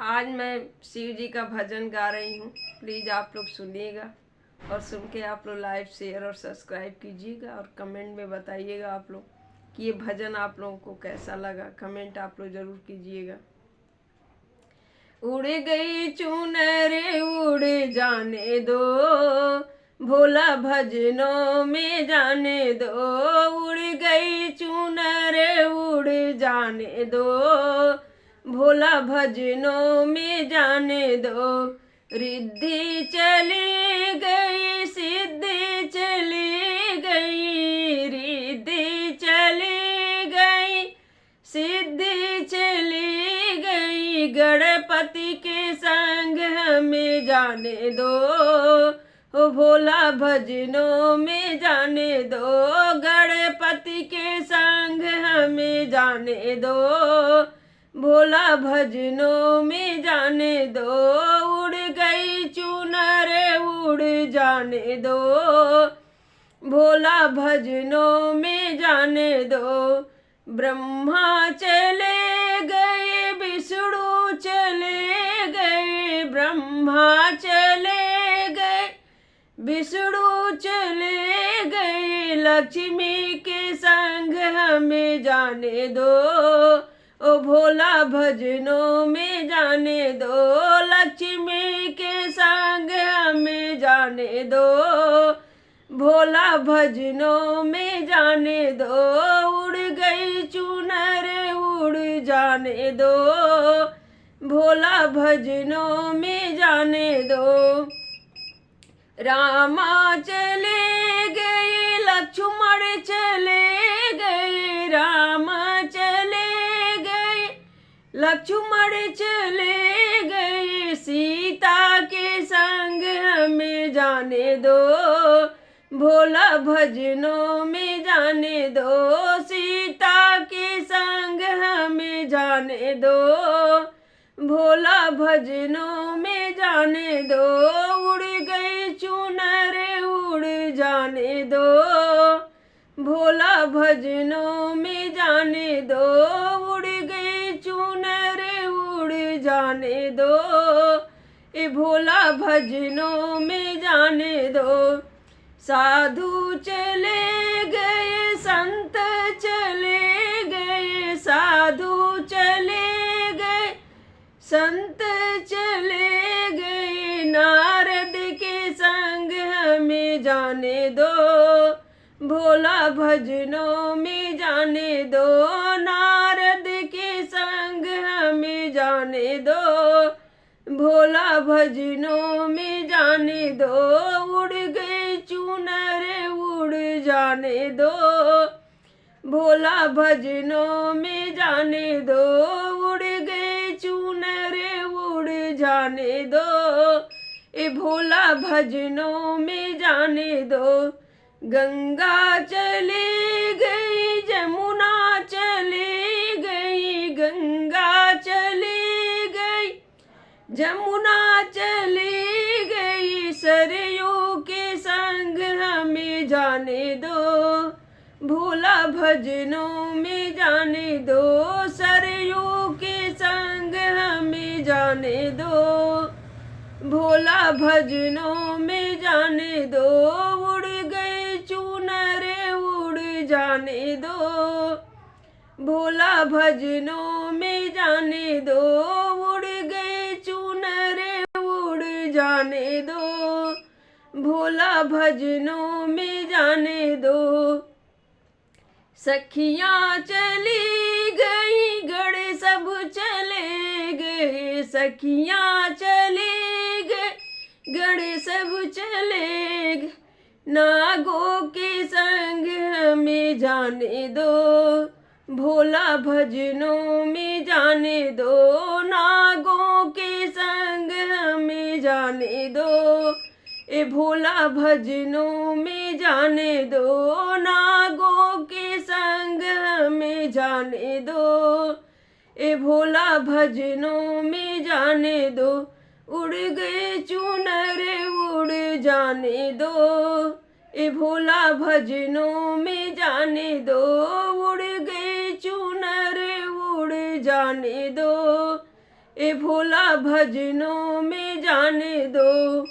आज मैं शिव जी का भजन गा रही हूँ। प्लीज़ आप लोग सुनिएगा और सुन के आप लोग लाइक शेयर और सब्सक्राइब कीजिएगा और कमेंट में बताइएगा आप लोग कि ये भजन आप लोगों को कैसा लगा। कमेंट आप लोग ज़रूर कीजिएगा। उड़ गई चुनर उड़ जाने दो, भोला भजनों में जाने दो। उड़ गई चुनर उड़ जाने दो, भोला भजनों में जाने दो। रिद्धि चली गई सिद्धि चली गई, रिद्धि चली गई सिद्धि चली गई। गणपति के संग हमें जाने दो, ओ भोला भजनों में जाने दो। गणपति के संग हमें जाने दो, भोला भजनों में जाने दो। उड़ गई चुनर उड़ जाने दो, भोला भजनों में जाने दो। ब्रह्मा चले गए विष्णु चले गए, ब्रह्मा चले गए विष्णु चले गए। लक्ष्मी के संग हमें जाने दो, ओ भोला भजनों में जाने दो। लक्ष्मी के संग हमें जाने दो, भोला भजनों में जाने दो। उड़ गई चुनर उड़ जाने दो, भोला भजनों में जाने दो। रामा चले गए लक्ष्मण चले गए, रामा चले गए लक्ष्मण चले गए। सीता के संग हमें जाने दो, भोला भजनों में जाने दो। सीता के संग हमें जाने दो, भोला भजनों में जाने दो। उड़ गई चुनर उड़ जाने दो, भोला भजनों में जाने दो। उड़ गई चुनर उड़ जाने दो, ए भोला भजनों में जाने दो। साधु चले गए संत चले गए, साधु चले गए संत चले गए। नारद के संग हमें जाने दो, भोला भजनों में जाने दो। नारद के संग हमें जाने दो, भोला भजनों में जाने दो। उड़ गई चुनर उड़ जाने दो, भोला भजनों में जाने दो। उड़ गई चुनर उड़ जाने दो, ए भोला भजनों में जाने दो। गंगा चली गई जमुना चली गई, गंगा चली गई जमुना चली गई। सरयू के संग हमें जाने दो, भोला भजनों में जाने दो। सरयू के संग हमें जाने दो, भोला भजनों में जाने दो। उड़ गई चुनर उड़ जाने दो, भोला भजनों में जाने दो। उड़ गई चुनर उड़ जाने दो, भोला भजनों में जाने दो। सखियाँ चली गई गड़े सब चले गए, सखियाँ चली गए गड़े सब चले गए। नागों के संग हमें जाने दो, भोला भजनों में जाने दो। नागों के संग हमें जाने दो, ए भोला भजनों में जाने दो। नागों के संग हमें जाने दो, ए भोला भजनों में जाने दो। उड़ गए चुनर उड़ जाने दो, ए भोला भजनों में जाने दो। उड़ गए चुनर उड़ जाने दो, ए भोला भजनों में जाने दो।